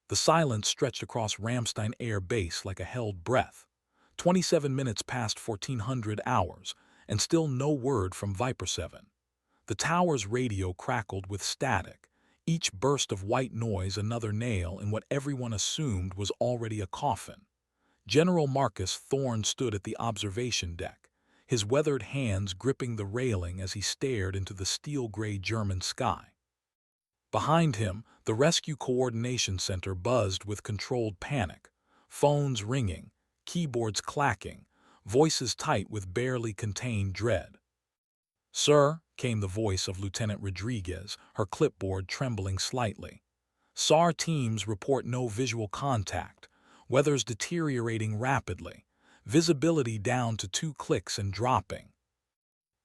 The silence stretched across Ramstein Air Base like a held breath. 27 minutes past 1400 hours, and still no word from Viper 7. The tower's radio crackled with static, each burst of white noise another nail in what everyone assumed was already a coffin. General Marcus Thorne stood at the observation deck, his weathered hands gripping the railing as he stared into the steel-gray German sky. Behind him, the Rescue Coordination Center buzzed with controlled panic, phones ringing, keyboards clacking, voices tight with barely contained dread. "Sir," came the voice of Lieutenant Rodriguez, her clipboard trembling slightly. "SAR teams report no visual contact. Weather's deteriorating rapidly. Visibility down to 2 clicks and dropping."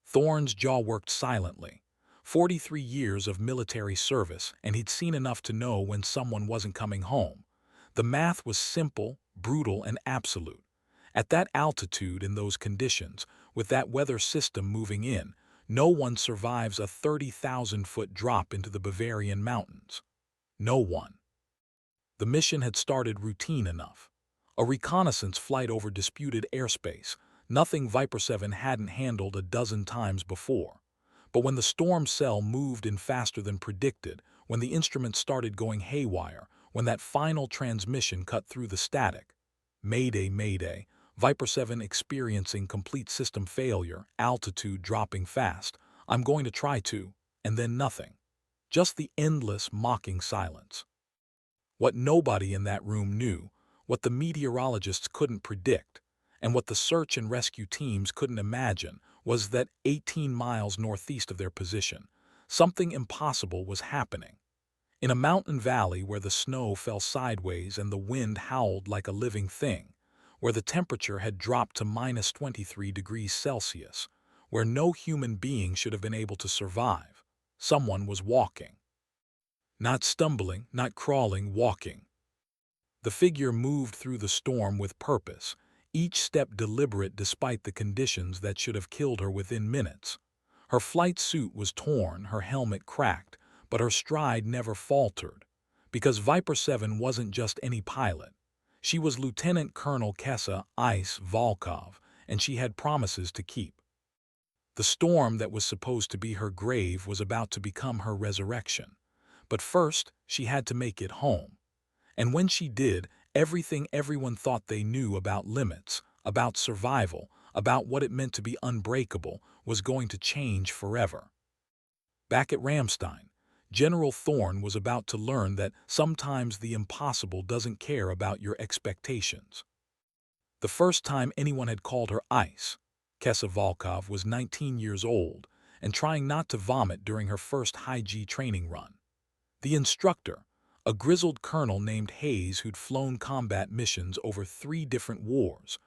Thorne's jaw worked silently. 43 years of military service, and he'd seen enough to know when someone wasn't coming home. The math was simple, brutal, and absolute. At that altitude, in those conditions, with that weather system moving in, no one survives a 30,000-foot drop into the Bavarian mountains. No one. The mission had started routine enough. A reconnaissance flight over disputed airspace, nothing Viper 7 hadn't handled a dozen times before. But when the storm cell moved in faster than predicted, when the instruments started going haywire, when that final transmission cut through the static, "Mayday, Mayday," Viper 7 experiencing complete system failure, altitude dropping fast, "I'm going to try to," and then nothing. Just the endless, mocking silence. What nobody in that room knew, what the meteorologists couldn't predict, and what the search and rescue teams couldn't imagine, was that 18 miles northeast of their position, something impossible was happening. In a mountain valley where the snow fell sideways and the wind howled like a living thing, where the temperature had dropped to minus 23 degrees Celsius, where no human being should have been able to survive, someone was walking. Not stumbling, not crawling, walking. The figure moved through the storm with purpose, each step deliberate despite the conditions that should have killed her within minutes. Her flight suit was torn, her helmet cracked, but her stride never faltered. Because Viper 7 wasn't just any pilot. She was Lieutenant Colonel Kessa Ice Volkov, and she had promises to keep. The storm that was supposed to be her grave was about to become her resurrection. But first, she had to make it home. And when she did, everything everyone thought they knew about limits, about survival, about what it meant to be unbreakable, was going to change forever. Back at Ramstein, General Thorne was about to learn that sometimes the impossible doesn't care about your expectations. The first time anyone had called her Ice, Kessa Volkov was 19 years old and trying not to vomit during her first high-G training run. The instructor, a grizzled colonel named Hayes who'd flown combat missions over 3 different wars,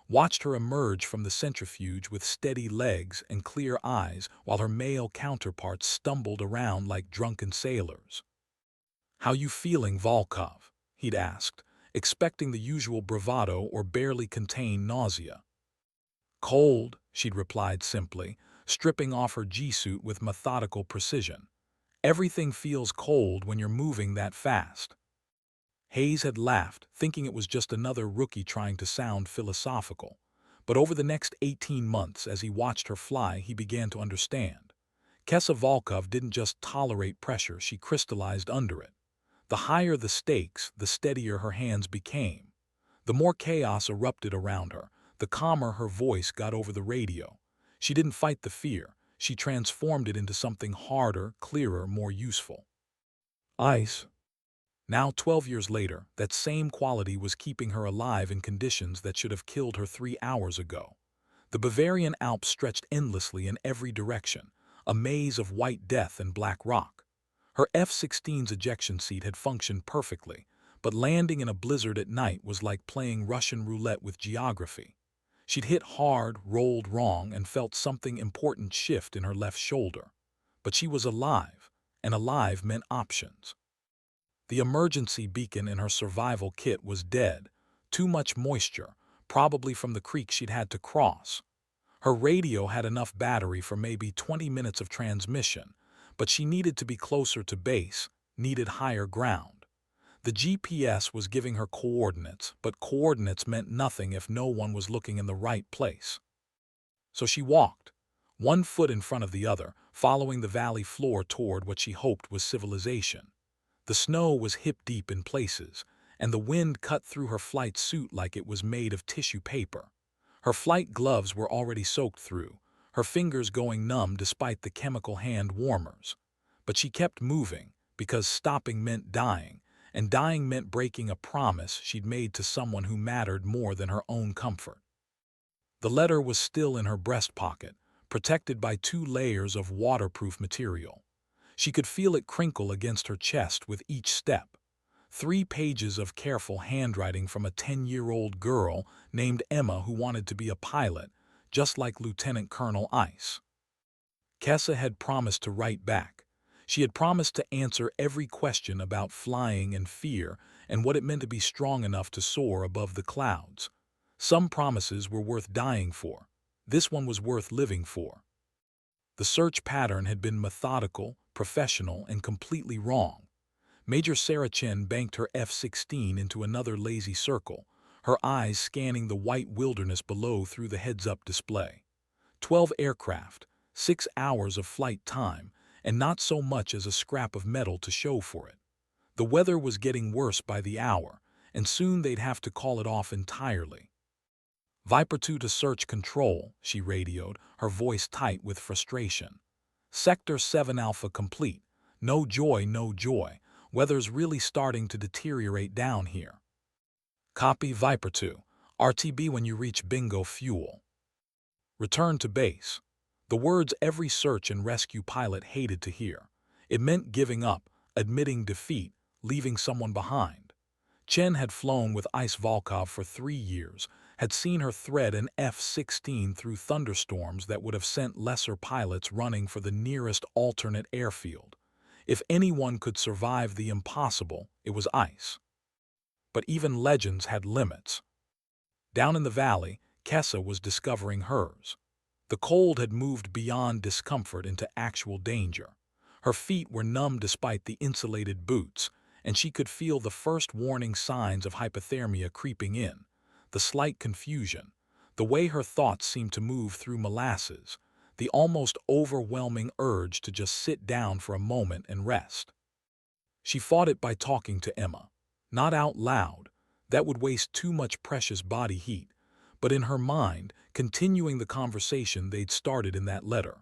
watched her emerge from the centrifuge with steady legs and clear eyes while her male counterparts stumbled around like drunken sailors. "How you feeling, Volkov?" he'd asked, expecting the usual bravado or barely contained nausea. "Cold," she'd replied simply, stripping off her G-suit with methodical precision. "Everything feels cold when you're moving that fast." Hayes had laughed, thinking it was just another rookie trying to sound philosophical. But over the next 18 months, as he watched her fly, he began to understand. Kessa Volkov didn't just tolerate pressure, she crystallized under it. The higher the stakes, the steadier her hands became. The more chaos erupted around her, the calmer her voice got over the radio. She didn't fight the fear. She transformed it into something harder, clearer, more useful. Ice. Now, 12 years later, that same quality was keeping her alive in conditions that should have killed her 3 hours ago. The Bavarian Alps stretched endlessly in every direction, a maze of white death and black rock. Her F-16's ejection seat had functioned perfectly, but landing in a blizzard at night was like playing Russian roulette with geography. She'd hit hard, rolled wrong, and felt something important shift in her left shoulder. But she was alive, and alive meant options. The emergency beacon in her survival kit was dead, too much moisture, probably from the creek she'd had to cross. Her radio had enough battery for maybe 20 minutes of transmission, but she needed to be closer to base, needed higher ground. The GPS was giving her coordinates, but coordinates meant nothing if no one was looking in the right place. So she walked, one foot in front of the other, following the valley floor toward what she hoped was civilization. The snow was hip-deep in places, and the wind cut through her flight suit like it was made of tissue paper. Her flight gloves were already soaked through, her fingers going numb despite the chemical hand warmers. But she kept moving, because stopping meant dying, and dying meant breaking a promise she'd made to someone who mattered more than her own comfort. The letter was still in her breast pocket, protected by 2 layers of waterproof material. She could feel it crinkle against her chest with each step. 3 pages of careful handwriting from a 10-year-old girl named Emma who wanted to be a pilot, just like Lieutenant Colonel Ice. Kessa had promised to write back. She had promised to answer every question about flying and fear and what it meant to be strong enough to soar above the clouds. Some promises were worth dying for. This one was worth living for. The search pattern had been methodical, professional, and completely wrong. Major Sarah Chen banked her F-16 into another lazy circle, her eyes scanning the white wilderness below through the heads-up display. 12 aircraft, 6 hours of flight time, and not so much as a scrap of metal to show for it. The weather was getting worse by the hour, and soon they'd have to call it off entirely. Viper 2 to search control, she radioed, her voice tight with frustration. Sector 7 Alpha complete. No joy, no joy. Weather's really starting to deteriorate down here. Copy Viper 2. RTB when you reach Bingo Fuel. Return to base. The words every search and rescue pilot hated to hear. It meant giving up, admitting defeat, leaving someone behind. Chen had flown with Ice Volkov for 3 years, had seen her thread an F-16 through thunderstorms that would have sent lesser pilots running for the nearest alternate airfield. If anyone could survive the impossible, it was Ice. But even legends had limits. Down in the valley, Kessa was discovering hers. The cold had moved beyond discomfort into actual danger. Her feet were numb despite the insulated boots, and she could feel the first warning signs of hypothermia creeping in. The slight confusion, the way her thoughts seemed to move through molasses, the almost overwhelming urge to just sit down for a moment and rest. She fought it by talking to Emma. Not out loud, that would waste too much precious body heat, but in her mind, continuing the conversation they'd started in that letter.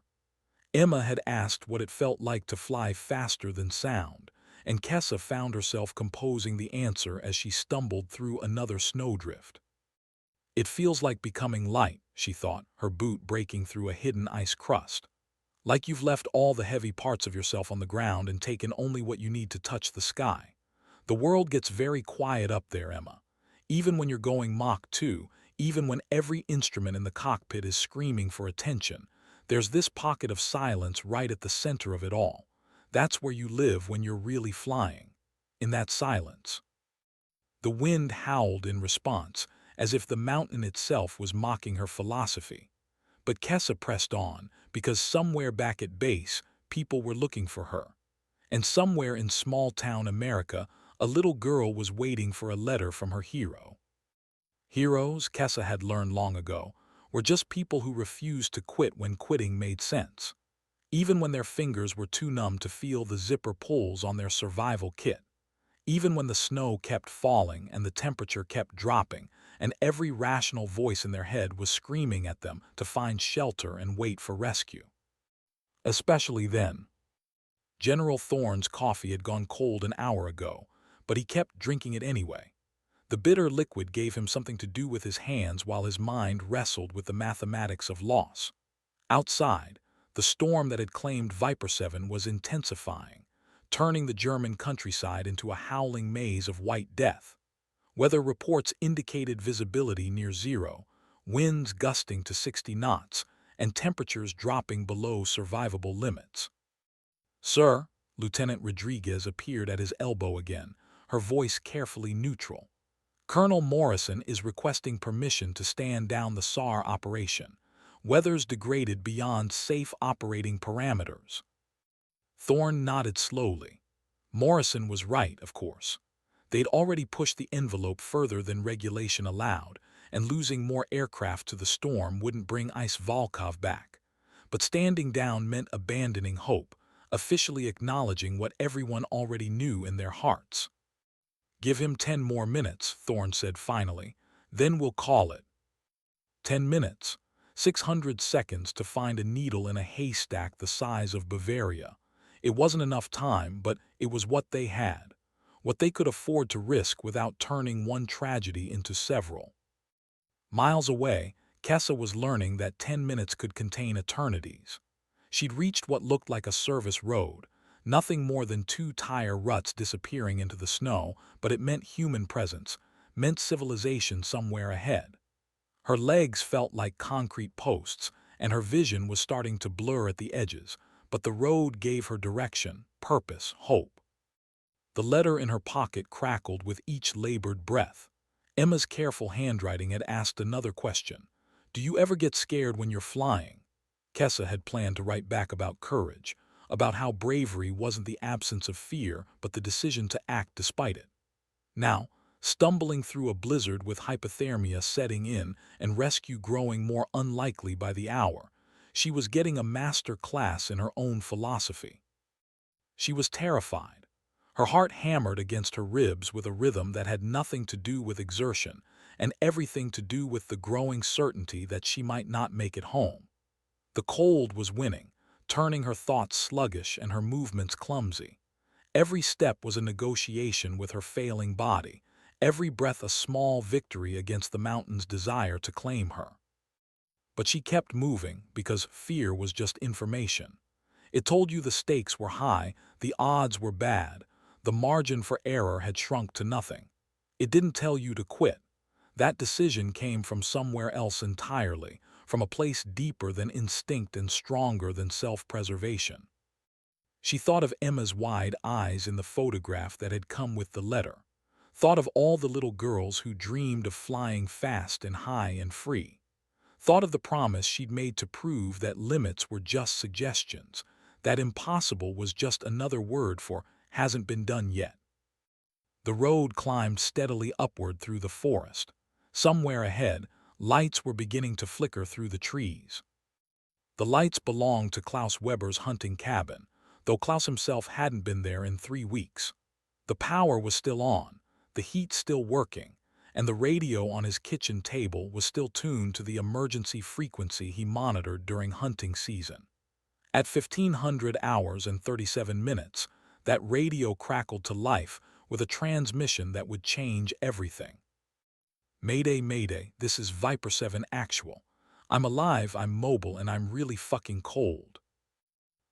Emma had asked what it felt like to fly faster than sound, and Kessa found herself composing the answer as she stumbled through another snowdrift. It feels like becoming light, she thought, her boot breaking through a hidden ice crust. Like you've left all the heavy parts of yourself on the ground and taken only what you need to touch the sky. The world gets very quiet up there, Emma. Even when you're going Mach 2, even when every instrument in the cockpit is screaming for attention, there's this pocket of silence right at the center of it all. That's where you live when you're really flying. In that silence. The wind howled in response, as if the mountain itself was mocking her philosophy. But Kessa pressed on, because somewhere back at base, people were looking for her. And somewhere in small-town America, a little girl was waiting for a letter from her hero. Heroes, Kessa had learned long ago, were just people who refused to quit when quitting made sense, even when their fingers were too numb to feel the zipper pulls on their survival kit, even when the snow kept falling and the temperature kept dropping, and every rational voice in their head was screaming at them to find shelter and wait for rescue. Especially then. General Thorne's coffee had gone cold an hour ago, but he kept drinking it anyway. The bitter liquid gave him something to do with his hands while his mind wrestled with the mathematics of loss. Outside, the storm that had claimed Viper 7 was intensifying, turning the German countryside into a howling maze of white death. Weather reports indicated visibility near zero, winds gusting to 60 knots, and temperatures dropping below survivable limits. "Sir," Lieutenant Rodriguez appeared at his elbow again, her voice carefully neutral. "Colonel Morrison is requesting permission to stand down the SAR operation. Weather's degraded beyond safe operating parameters." Thorne nodded slowly. Morrison was right, of course. They'd already pushed the envelope further than regulation allowed, and losing more aircraft to the storm wouldn't bring Ice Volkov back. But standing down meant abandoning hope, officially acknowledging what everyone already knew in their hearts. "Give him 10 more minutes," Thorne said finally. "Then we'll call it." 10 minutes. 600 seconds to find a needle in a haystack the size of Bavaria. It wasn't enough time, but it was what they had. What they could afford to risk without turning one tragedy into several. Miles away, Kessa was learning that 10 minutes could contain eternities. She'd reached what looked like a service road, nothing more than 2 tire ruts disappearing into the snow, but it meant human presence, meant civilization somewhere ahead. Her legs felt like concrete posts, and her vision was starting to blur at the edges, but the road gave her direction, purpose, hope. The letter in her pocket crackled with each labored breath. Emma's careful handwriting had asked another question. "Do you ever get scared when you're flying?" Kessa had planned to write back about courage, about how bravery wasn't the absence of fear, but the decision to act despite it. Now, stumbling through a blizzard with hypothermia setting in and rescue growing more unlikely by the hour, she was getting a master class in her own philosophy. She was terrified. Her heart hammered against her ribs with a rhythm that had nothing to do with exertion and everything to do with the growing certainty that she might not make it home. The cold was winning, turning her thoughts sluggish and her movements clumsy. Every step was a negotiation with her failing body, every breath a small victory against the mountain's desire to claim her. But she kept moving because fear was just information. It told you the stakes were high, the odds were bad, the margin for error had shrunk to nothing. It didn't tell you to quit. That decision came from somewhere else entirely, from a place deeper than instinct and stronger than self-preservation. She thought of Emma's wide eyes in the photograph that had come with the letter, thought of all the little girls who dreamed of flying fast and high and free, thought of the promise she'd made to prove that limits were just suggestions, that impossible was just another word for hasn't been done yet. The road climbed steadily upward through the forest. Somewhere ahead, lights were beginning to flicker through the trees. The lights belonged to Klaus Weber's hunting cabin, though Klaus himself hadn't been there in 3 weeks. The power was still on, the heat still working, and the radio on his kitchen table was still tuned to the emergency frequency he monitored during hunting season. At 1500 hours and 37 minutes, that radio crackled to life with a transmission that would change everything. "Mayday, Mayday, this is Viper 7 Actual. I'm alive, I'm mobile, and I'm really fucking cold."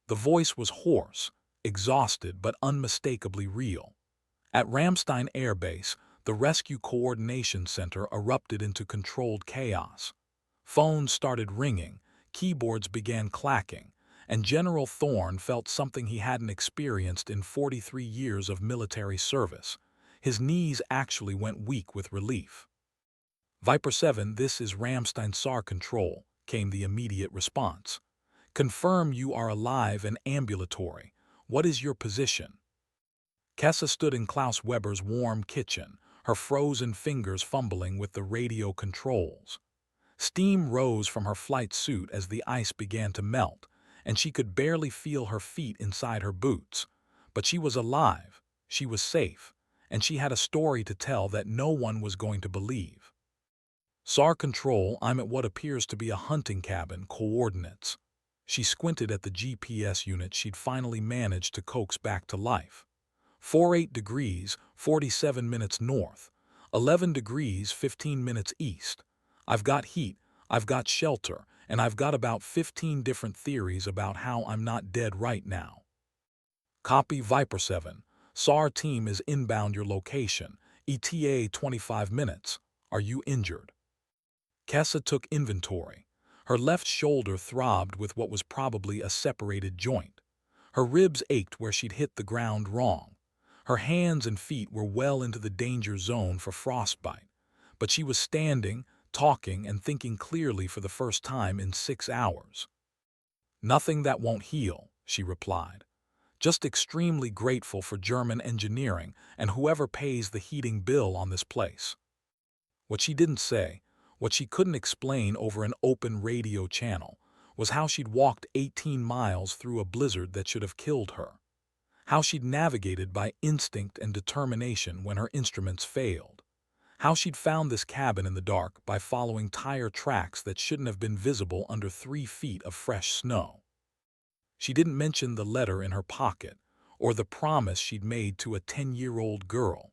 The voice was hoarse, exhausted, but unmistakably real. At Ramstein Air Base, the Rescue Coordination Center erupted into controlled chaos. Phones started ringing, keyboards began clacking, and General Thorne felt something he hadn't experienced in 43 years of military service. His knees actually went weak with relief. "Viper 7, this is Ramstein SAR Control," came the immediate response. "Confirm you are alive and ambulatory. What is your position?" Kessa stood in Klaus Weber's warm kitchen, her frozen fingers fumbling with the radio controls. Steam rose from her flight suit as the ice began to melt, and she could barely feel her feet inside her boots. But she was alive, she was safe, and she had a story to tell that no one was going to believe. "SAR Control, I'm at what appears to be a hunting cabin, coordinates." She squinted at the GPS unit she'd finally managed to coax back to life. 48 degrees, 47 minutes north, 11 degrees, 15 minutes east. I've got heat, I've got shelter, and I've got about 15 different theories about how I'm not dead right now. Copy Viper 7. SAR team is inbound your location. ETA 25 minutes. Are you injured? Kessa took inventory. Her left shoulder throbbed with what was probably a separated joint. Her ribs ached where she'd hit the ground wrong. Her hands and feet were well into the danger zone for frostbite. But she was standing, talking, and thinking clearly for the first time in 6 hours. "Nothing that won't heal," she replied. just extremely grateful for German engineering and whoever pays the heating bill on this place. What she didn't say, what she couldn't explain over an open radio channel, was how she'd walked 18 miles through a blizzard that should have killed her. How she'd navigated by instinct and determination when her instruments failed. How she'd found this cabin in the dark by following tire tracks that shouldn't have been visible under 3 feet of fresh snow. She didn't mention the letter in her pocket, or the promise she'd made to a 10-year-old girl.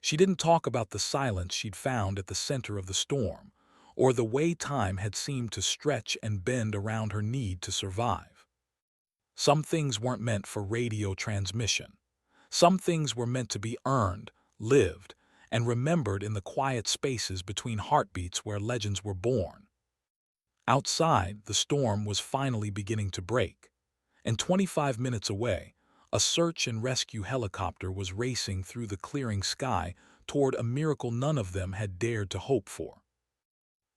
She didn't talk about the silence she'd found at the center of the storm, or the way time had seemed to stretch and bend around her need to survive. Some things weren't meant for radio transmission. Some things were meant to be earned, lived, and remembered in the quiet spaces between heartbeats where legends were born. Outside, the storm was finally beginning to break, and 25 minutes away, a search and rescue helicopter was racing through the clearing sky toward a miracle none of them had dared to hope for.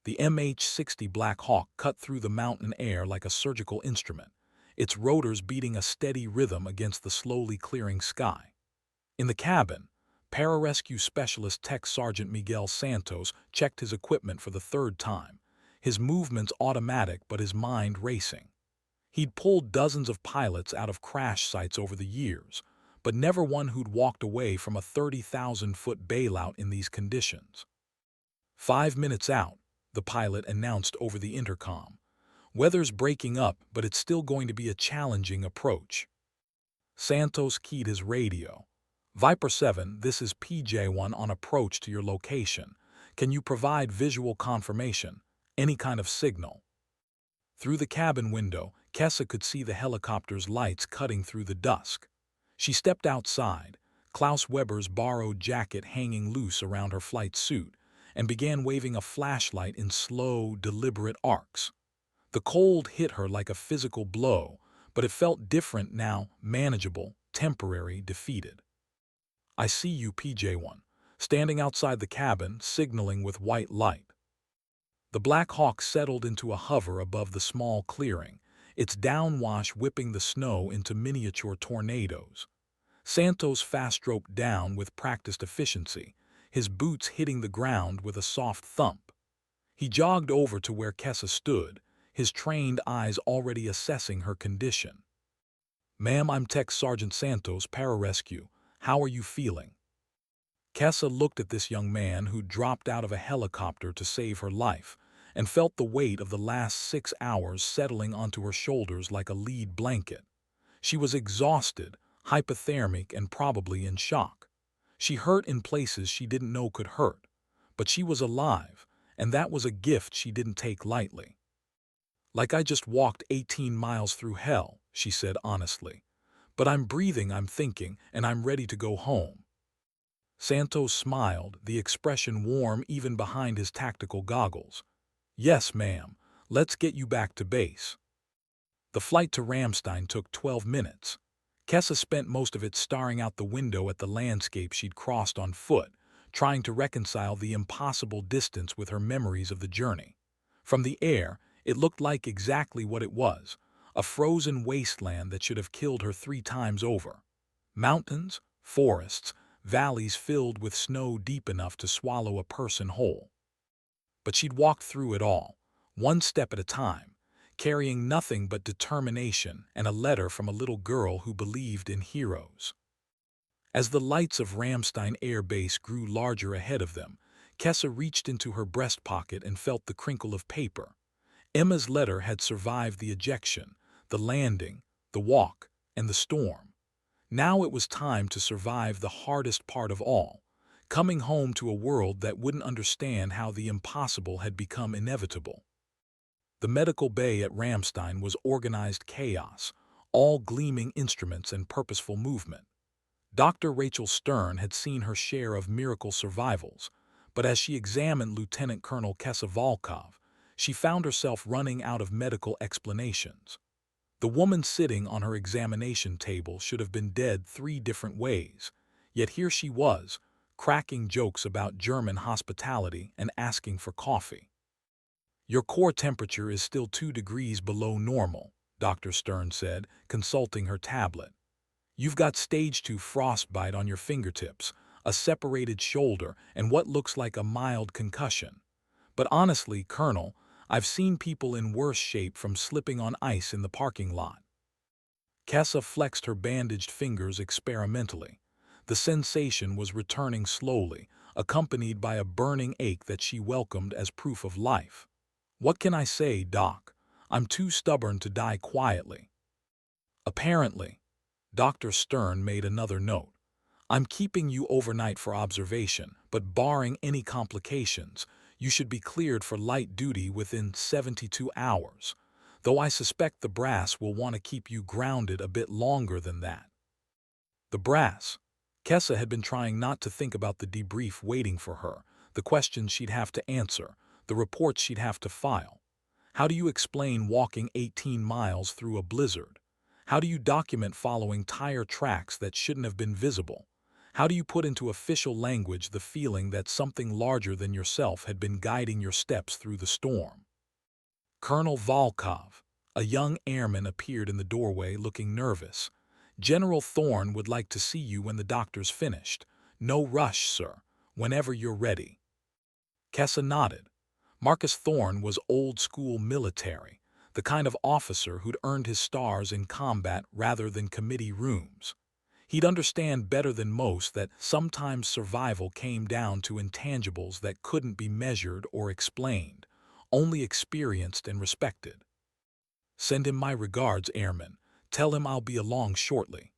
The MH-60 Black Hawk cut through the mountain air like a surgical instrument, its rotors beating a steady rhythm against the slowly clearing sky. In the cabin, pararescue specialist Tech Sergeant Miguel Santos checked his equipment for the third time, his movements automatic but his mind racing. He'd pulled dozens of pilots out of crash sites over the years, but never one who'd walked away from a 30,000-foot bailout in these conditions. 5 minutes out, the pilot announced over the intercom. Weather's breaking up, but it's still going to be a challenging approach. Santos keyed his radio. Viper 7, this is PJ1 on approach to your location. Can you provide visual confirmation? Any kind of signal? Through the cabin window, Kessa could see the helicopter's lights cutting through the dusk. She stepped outside, Klaus Weber's borrowed jacket hanging loose around her flight suit, and began waving a flashlight in slow, deliberate arcs. The cold hit her like a physical blow, but it felt different now, manageable, temporary, defeated. I see you, PJ1, standing outside the cabin, signaling with white light. The Black Hawk settled into a hover above the small clearing, its downwash whipping the snow into miniature tornadoes. Santos fast-roped down with practiced efficiency, his boots hitting the ground with a soft thump. He jogged over to where Kessa stood, his trained eyes already assessing her condition. "Ma'am, I'm Tech Sergeant Santos, pararescue. How are you feeling?" Kessa looked at this young man who dropped out of a helicopter to save her life and felt the weight of the last 6 hours settling onto her shoulders like a lead blanket. She was exhausted, hypothermic, and probably in shock. She hurt in places she didn't know could hurt, but she was alive, and that was a gift she didn't take lightly. "Like I just walked 18 miles through hell," she said honestly. "But I'm breathing, I'm thinking, and I'm ready to go home." Santos smiled, the expression warm even behind his tactical goggles. "Yes, ma'am. Let's get you back to base." The flight to Ramstein took 12 minutes. Kessa spent most of it staring out the window at the landscape she'd crossed on foot, trying to reconcile the impossible distance with her memories of the journey. From the air, it looked like exactly what it was, a frozen wasteland that should have killed her 3 times over. Mountains, forests, valleys filled with snow deep enough to swallow a person whole. But she'd walked through it all, one step at a time, carrying nothing but determination and a letter from a little girl who believed in heroes. As the lights of Ramstein Air Base grew larger ahead of them, Kessa reached into her breast pocket and felt the crinkle of paper. Emma's letter had survived the ejection, the landing, the walk, and the storm. Now it was time to survive the hardest part of all, coming home to a world that wouldn't understand how the impossible had become inevitable. The medical bay at Ramstein was organized chaos, all gleaming instruments and purposeful movement. Dr. Rachel Stern had seen her share of miracle survivals, but as she examined Lieutenant Colonel Kessa Volkov, she found herself running out of medical explanations. The woman sitting on her examination table should have been dead 3 different ways, yet here she was, cracking jokes about German hospitality and asking for coffee. "Your core temperature is still 2 degrees below normal," Dr. Stern said, consulting her tablet. You've got stage 2 frostbite on your fingertips, a separated shoulder, and what looks like a mild concussion. But honestly, Colonel, I've seen people in worse shape from slipping on ice in the parking lot. Kessa flexed her bandaged fingers experimentally. The sensation was returning slowly, accompanied by a burning ache that she welcomed as proof of life. What can I say, Doc? I'm too stubborn to die quietly. Apparently, Dr. Stern made another note. I'm keeping you overnight for observation, but barring any complications, you should be cleared for light duty within 72 hours, though I suspect the brass will want to keep you grounded a bit longer than that. The brass. Kessa had been trying not to think about the debrief waiting for her, the questions she'd have to answer, the reports she'd have to file. How do you explain walking 18 miles through a blizzard? How do you document following tire tracks that shouldn't have been visible? How do you put into official language the feeling that something larger than yourself had been guiding your steps through the storm? Colonel Volkov, a young airman, appeared in the doorway looking nervous. General Thorne would like to see you when the doctor's finished. No rush, sir. Whenever you're ready. Kessa nodded. Marcus Thorne was old-school military, the kind of officer who'd earned his stars in combat rather than committee rooms. He'd understand better than most that sometimes survival came down to intangibles that couldn't be measured or explained, only experienced and respected. Send him my regards, Airman. Tell him I'll be along shortly.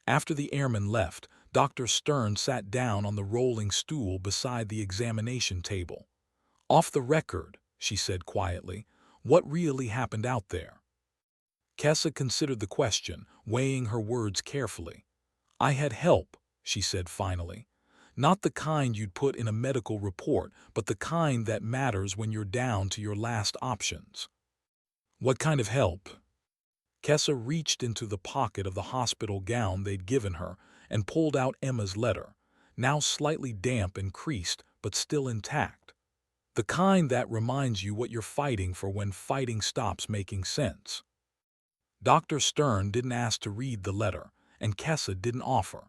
After the airman left, Dr. Stern sat down on the rolling stool beside the examination table. Off the record, she said quietly, what really happened out there? Kessa considered the question, weighing her words carefully. I had help, she said finally. Not the kind you'd put in a medical report, but the kind that matters when you're down to your last options. What kind of help? Kessa reached into the pocket of the hospital gown they'd given her and pulled out Emma's letter, now slightly damp and creased, but still intact. The kind that reminds you what you're fighting for when fighting stops making sense. Dr. Stern didn't ask to read the letter, and Kessa didn't offer.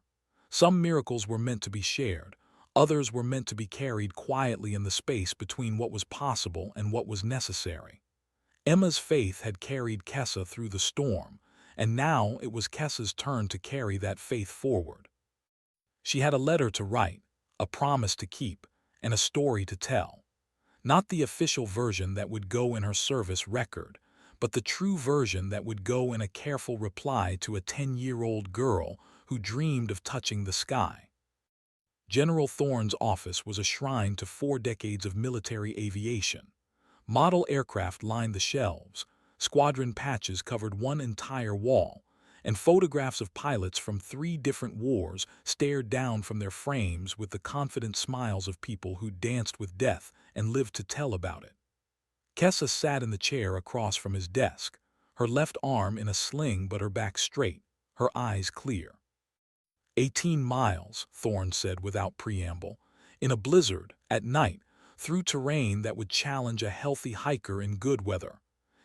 Some miracles were meant to be shared, others were meant to be carried quietly in the space between what was possible and what was necessary. Emma's faith had carried Kessa through the storm, and now it was Kessa's turn to carry that faith forward. She had a letter to write, a promise to keep, and a story to tell. Not the official version that would go in her service record, but the true version that would go in a careful reply to a 10-year-old girl who dreamed of touching the sky. General Thorne's office was a shrine to 4 decades of military aviation. Model aircraft lined the shelves, squadron patches covered one entire wall, and photographs of pilots from 3 different wars stared down from their frames with the confident smiles of people who danced with death and lived to tell about it. Kessa sat in the chair across from his desk, her left arm in a sling but her back straight, her eyes clear. 18 miles, Thorne said without preamble, in a blizzard, at night, through terrain that would challenge a healthy hiker in good weather.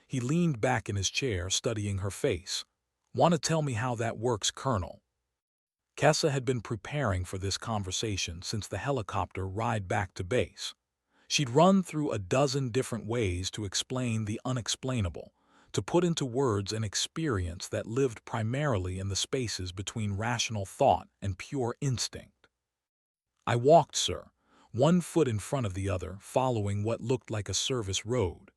He leaned back in his chair, studying her face. Want to tell me how that works, Colonel? Kessa had been preparing for this conversation since the helicopter ride back to base. She'd run through a dozen different ways to explain the unexplainable, to put into words an experience that lived primarily in the spaces between rational thought and pure instinct. I walked, sir, 1 foot in front of the other, following what looked like a service road.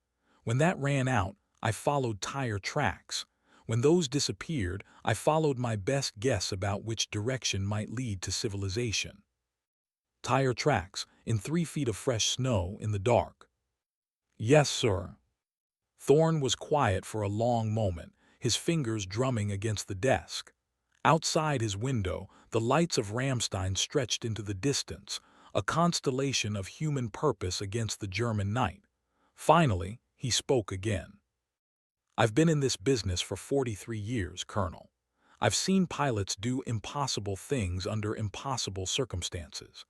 When that ran out, I followed tire tracks. When those disappeared, I followed my best guess about which direction might lead to civilization. Tire tracks, in 3 feet of fresh snow in the dark. Yes, sir. Thorne was quiet for a long moment, his fingers drumming against the desk. Outside his window, the lights of Ramstein stretched into the distance, a constellation of human purpose against the German night. Finally, he spoke again. I've been in this business for 43 years, Colonel. I've seen pilots do impossible things under impossible circumstances.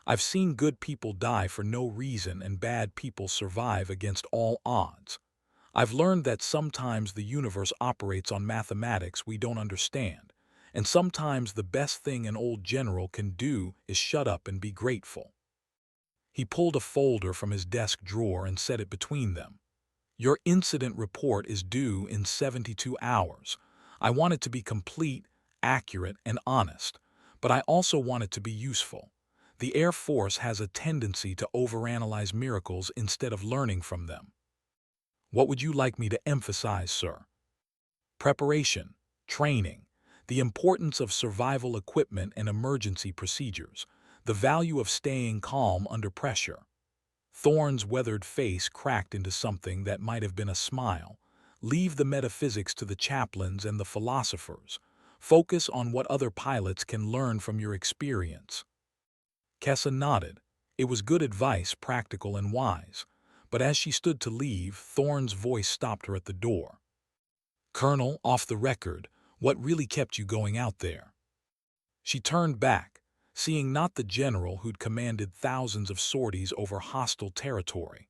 I've seen good people die for no reason and bad people survive against all odds. I've learned that sometimes the universe operates on mathematics we don't understand, And sometimes the best thing an old general can do is shut up and be grateful. He pulled a folder from his desk drawer and set it between them. Your incident report is due in 72 hours. I want it to be complete, accurate, and honest, but I also want it to be useful. The Air Force has a tendency to overanalyze miracles instead of learning from them. What would you like me to emphasize, sir? Preparation, training, the importance of survival equipment and emergency procedures, the value of staying calm under pressure. Thorne's weathered face cracked into something that might have been a smile. Leave the metaphysics to the chaplains and the philosophers. Focus on what other pilots can learn from your experience. Kessa nodded. It was good advice, practical and wise. But as she stood to leave, Thorne's voice stopped her at the door. Colonel, off the record, what really kept you going out there? She turned back, seeing not the general who'd commanded thousands of sorties over hostile territory,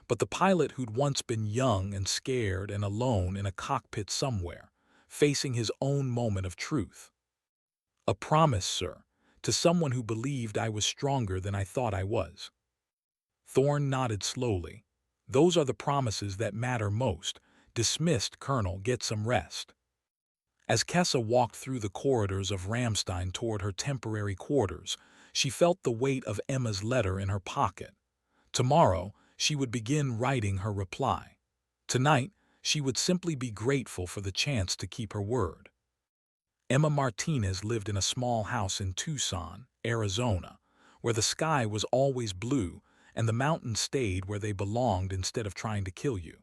but the pilot who'd once been young and scared and alone in a cockpit somewhere, facing his own moment of truth. A promise, sir, to someone who believed I was stronger than I thought I was. Thorne nodded slowly. Those are the promises that matter most. Dismissed, Colonel, get some rest. As Kessa walked through the corridors of Ramstein toward her temporary quarters, she felt the weight of Emma's letter in her pocket. Tomorrow, she would begin writing her reply. Tonight, she would simply be grateful for the chance to keep her word. Emma Martinez lived in a small house in Tucson, Arizona, where the sky was always blue and the mountains stayed where they belonged instead of trying to kill you.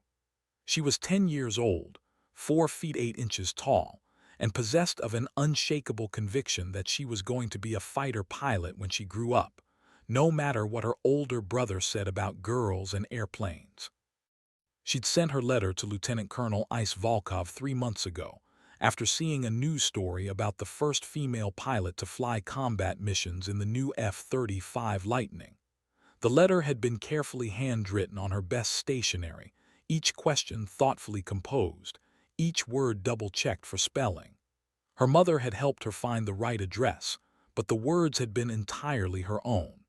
She was 10 years old, 4 feet 8 inches tall, and possessed of an unshakable conviction that she was going to be a fighter pilot when she grew up, no matter what her older brother said about girls and airplanes. She'd sent her letter to Lieutenant Colonel Ice Volkov 3 months ago, after seeing a news story about the first female pilot to fly combat missions in the new F-35 Lightning. The letter had been carefully handwritten on her best stationery, each question thoughtfully composed, each word double-checked for spelling. Her mother had helped her find the right address, but the words had been entirely her own.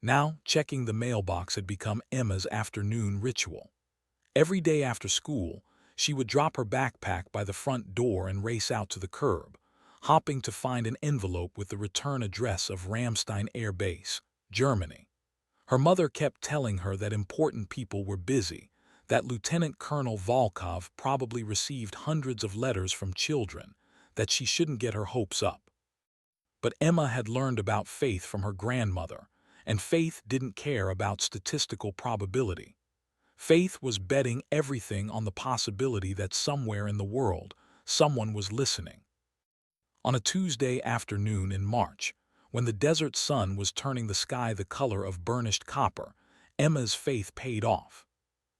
Now, checking the mailbox had become Emma's afternoon ritual. Every day after school, she would drop her backpack by the front door and race out to the curb, hopping to find an envelope with the return address of Ramstein Air Base, Germany. Her mother kept telling her that important people were busy, that Lieutenant Colonel Volkov probably received hundreds of letters from children, that she shouldn't get her hopes up. But Emma had learned about faith from her grandmother, and faith didn't care about statistical probability. Faith was betting everything on the possibility that somewhere in the world, someone was listening. On a Tuesday afternoon in March, when the desert sun was turning the sky the color of burnished copper, Emma's faith paid off.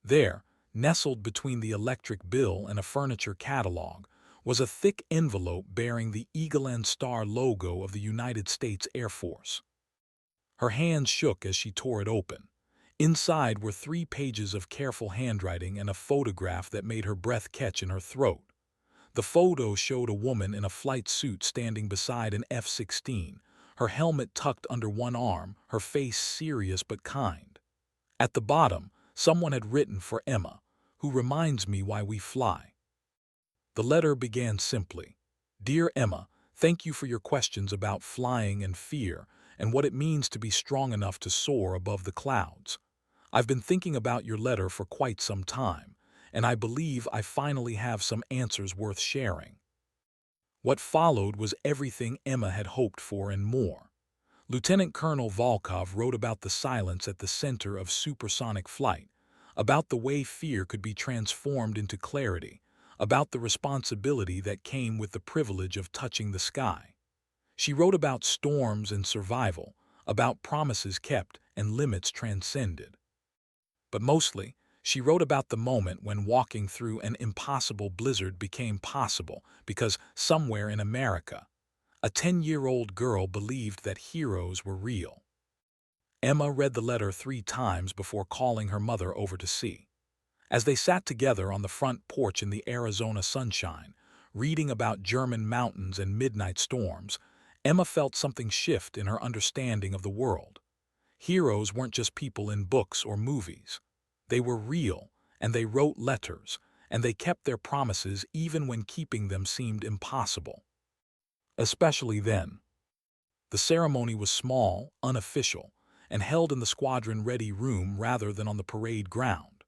There, nestled between the electric bill and a furniture catalog, was a thick envelope bearing the Eagle and Star logo of the United States Air Force. Her hands shook as she tore it open. Inside were 3 pages of careful handwriting and a photograph that made her breath catch in her throat. The photo showed a woman in a flight suit standing beside an F-16, her helmet tucked under one arm, her face serious but kind. At the bottom, someone had written for Emma, who reminds me why we fly. The letter began simply, "Dear Emma, thank you for your questions about flying and fear and what it means to be strong enough to soar above the clouds. I've been thinking about your letter for quite some time, and I believe I finally have some answers worth sharing." What followed was everything Emma had hoped for and more. Lieutenant Colonel Volkov wrote about the silence at the center of supersonic flight, about the way fear could be transformed into clarity, about the responsibility that came with the privilege of touching the sky. She wrote about storms and survival, about promises kept and limits transcended. But mostly, she wrote about the moment when walking through an impossible blizzard became possible because somewhere in America, a 10-year-old girl believed that heroes were real. Emma read the letter 3 times before calling her mother over to see. As they sat together on the front porch in the Arizona sunshine, reading about German mountains and midnight storms, Emma felt something shift in her understanding of the world. Heroes weren't just people in books or movies. They were real, and they wrote letters, and they kept their promises even when keeping them seemed impossible. Especially then. The ceremony was small, unofficial, and held in the squadron-ready room rather than on the parade ground.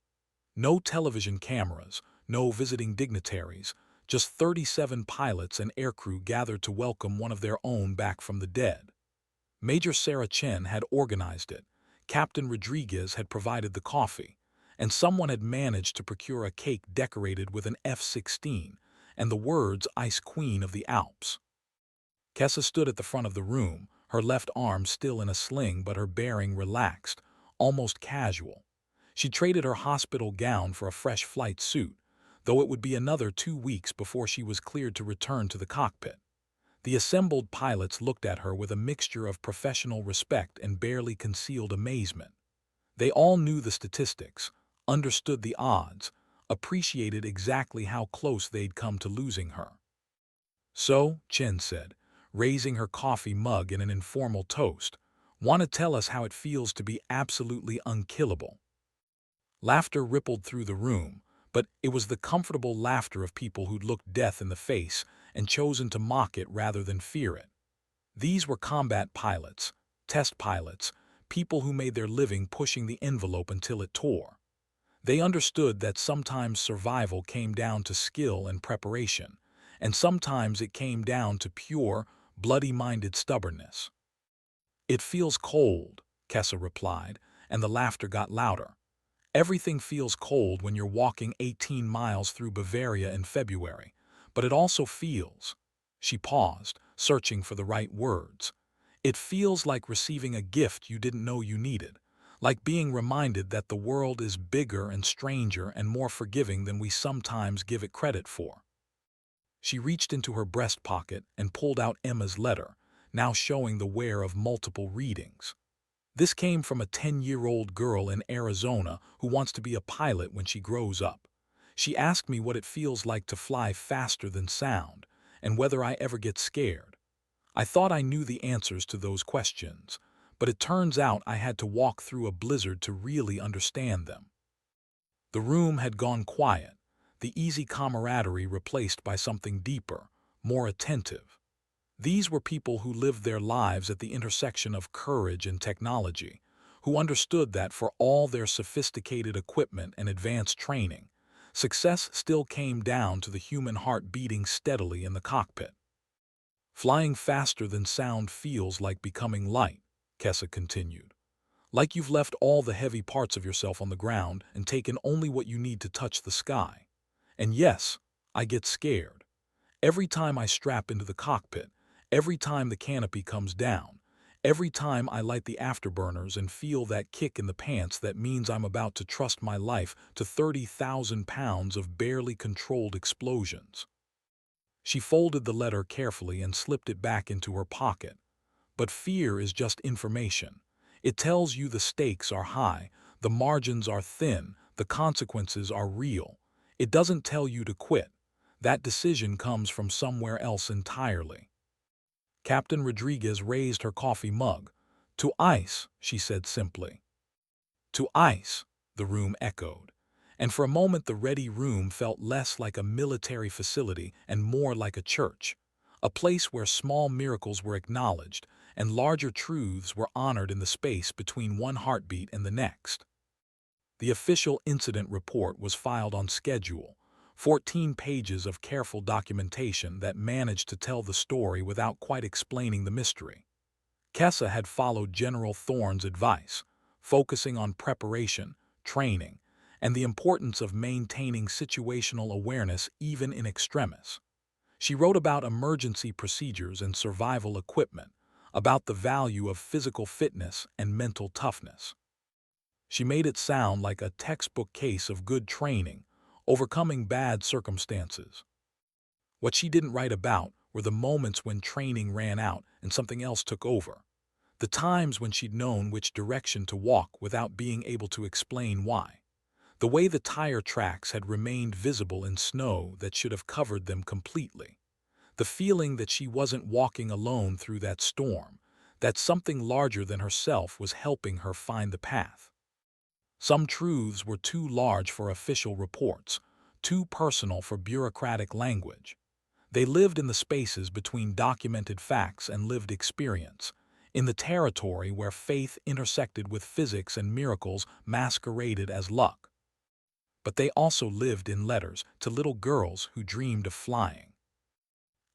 No television cameras, no visiting dignitaries, just 37 pilots and aircrew gathered to welcome one of their own back from the dead. Major Sarah Chen had organized it, Captain Rodriguez had provided the coffee, and someone had managed to procure a cake decorated with an F-16 and the words "Ice Queen of the Alps." Kessa stood at the front of the room, her left arm still in a sling but her bearing relaxed, almost casual. She traded her hospital gown for a fresh flight suit, though it would be another 2 weeks before she was cleared to return to the cockpit. The assembled pilots looked at her with a mixture of professional respect and barely concealed amazement. They all knew the statistics, understood the odds, appreciated exactly how close they'd come to losing her. "So," Chen said, raising her coffee mug in an informal toast, "want to tell us how it feels to be absolutely unkillable?" Laughter rippled through the room, but it was the comfortable laughter of people who'd looked death in the face and chosen to mock it rather than fear it. These were combat pilots, test pilots, people who made their living pushing the envelope until it tore. They understood that sometimes survival came down to skill and preparation, and sometimes it came down to pure, bloody-minded stubbornness. "It feels cold," Kessa replied, and the laughter got louder. "Everything feels cold when you're walking 18 miles through Bavaria in February, but it also feels—" She paused, searching for the right words. "It feels like receiving a gift you didn't know you needed, like being reminded that the world is bigger and stranger and more forgiving than we sometimes give it credit for." She reached into her breast pocket and pulled out Emma's letter, now showing the wear of multiple readings. This came from a 10-year-old girl in Arizona who wants to be a pilot when she grows up. She asked me what it feels like to fly faster than sound, and whether I ever get scared. I thought I knew the answers to those questions, but it turns out I had to walk through a blizzard to really understand them. The room had gone quiet, the easy camaraderie replaced by something deeper, more attentive. These were people who lived their lives at the intersection of courage and technology, who understood that for all their sophisticated equipment and advanced training, success still came down to the human heart beating steadily in the cockpit. "Flying faster than sound feels like becoming light," Kessa continued. "Like you've left all the heavy parts of yourself on the ground and taken only what you need to touch the sky. And yes, I get scared. Every time I strap into the cockpit, every time the canopy comes down, every time I light the afterburners and feel that kick in the pants that means I'm about to trust my life to 30,000 pounds of barely controlled explosions." She folded the letter carefully and slipped it back into her pocket. But fear is just information. It tells you the stakes are high, the margins are thin, the consequences are real. It doesn't tell you to quit. That decision comes from somewhere else entirely. Captain Rodriguez raised her coffee mug. "To ice," she said simply. "To ice," the room echoed. And for a moment the ready room felt less like a military facility and more like a church, a place where small miracles were acknowledged and larger truths were honored in the space between one heartbeat and the next. The official incident report was filed on schedule, 14 pages of careful documentation that managed to tell the story without quite explaining the mystery. Kessa had followed General Thorne's advice, focusing on preparation, training, and the importance of maintaining situational awareness even in extremis. She wrote about emergency procedures and survival equipment, about the value of physical fitness and mental toughness. She made it sound like a textbook case of good training, overcoming bad circumstances. What she didn't write about were the moments when training ran out and something else took over, the times when she'd known which direction to walk without being able to explain why, The way the tire tracks had remained visible in snow that should have covered them completely. The feeling that she wasn't walking alone through that storm, that something larger than herself was helping her find the path. Some truths were too large for official reports, too personal for bureaucratic language. They lived in the spaces between documented facts and lived experience, in the territory where faith intersected with physics and miracles masqueraded as luck. But they also lived in letters to little girls who dreamed of flying.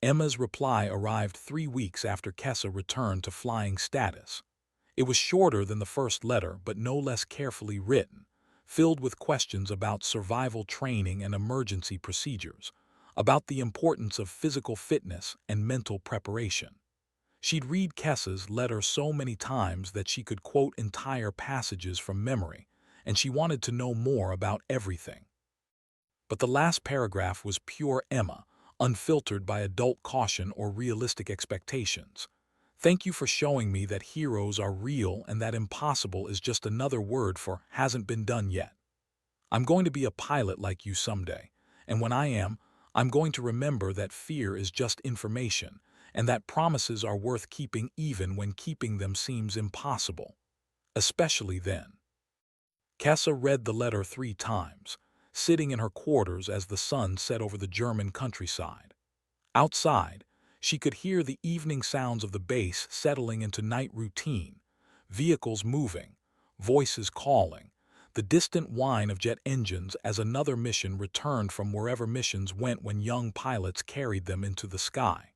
Emma's reply arrived 3 weeks after Kessa returned to flying status. It was shorter than the first letter, but no less carefully written, filled with questions about survival training and emergency procedures, about the importance of physical fitness and mental preparation. She'd read Kessa's letter so many times that she could quote entire passages from memory, and she wanted to know more about everything. But the last paragraph was pure Emma, unfiltered by adult caution or realistic expectations. Thank you for showing me that heroes are real and that impossible is just another word for hasn't been done yet. I'm going to be a pilot like you someday, and when I am, I'm going to remember that fear is just information, and that promises are worth keeping even when keeping them seems impossible. Especially then. Kessa read the letter 3 times, sitting in her quarters as the sun set over the German countryside. Outside, she could hear the evening sounds of the base settling into night routine, vehicles moving, voices calling, the distant whine of jet engines as another mission returned from wherever missions went when young pilots carried them into the sky.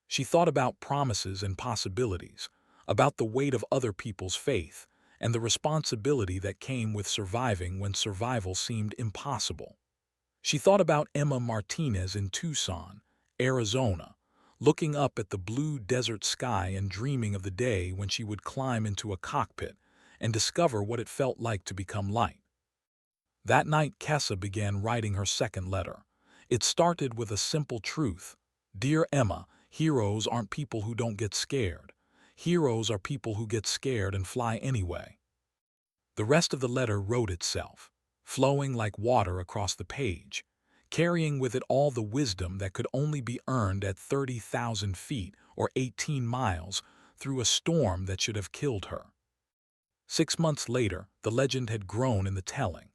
She thought about promises and possibilities, about the weight of other people's faith, and the responsibility that came with surviving when survival seemed impossible. She thought about Emma Martinez in Tucson, Arizona, looking up at the blue desert sky and dreaming of the day when she would climb into a cockpit and discover what it felt like to become light. That night, Kessa began writing her second letter. It started with a simple truth. Dear Emma, heroes aren't people who don't get scared. Heroes are people who get scared and fly anyway. The rest of the letter wrote itself, flowing like water across the page, carrying with it all the wisdom that could only be earned at 30,000 feet or 18 miles through a storm that should have killed her. 6 months later, the legend had grown in the telling.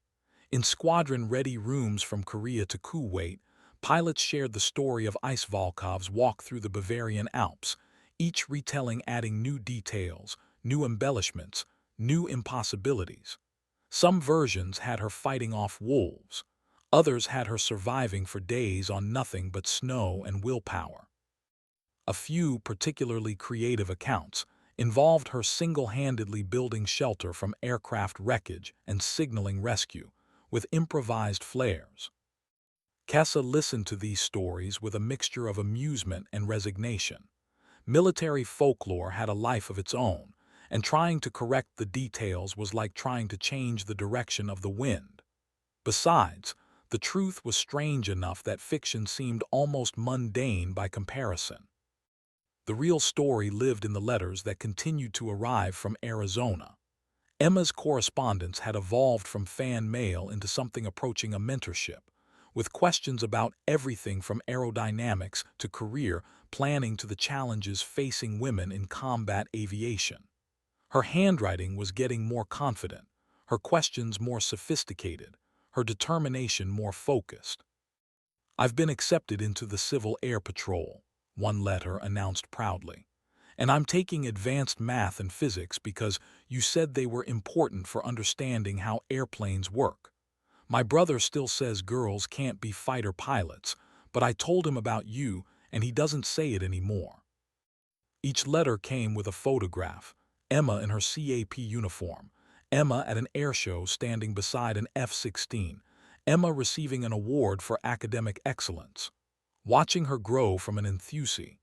In squadron-ready rooms from Korea to Kuwait, pilots shared the story of Volkov's walk through the Bavarian Alps, each retelling adding new details, new embellishments, new impossibilities. Some versions had her fighting off wolves. Others had her surviving for days on nothing but snow and willpower. A few particularly creative accounts involved her single-handedly building shelter from aircraft wreckage and signaling rescue, with improvised flares. Kessa listened to these stories with a mixture of amusement and resignation. Military folklore had a life of its own, and trying to correct the details was like trying to change the direction of the wind. Besides, the truth was strange enough that fiction seemed almost mundane by comparison. The real story lived in the letters that continued to arrive from Arizona. Emma's correspondence had evolved from fan mail into something approaching a mentorship, with questions about everything from aerodynamics to career planning to the challenges facing women in combat aviation. Her handwriting was getting more confident, her questions more sophisticated, her determination more focused. I've been accepted into the Civil Air Patrol, one letter announced proudly. And I'm taking advanced math and physics because you said they were important for understanding how airplanes work. My brother still says girls can't be fighter pilots, but I told him about you and he doesn't say it anymore. Each letter came with a photograph, Emma in her CAP uniform, Emma at an airshow standing beside an F-16, Emma receiving an award for academic excellence. Watching her grow from an enthusiast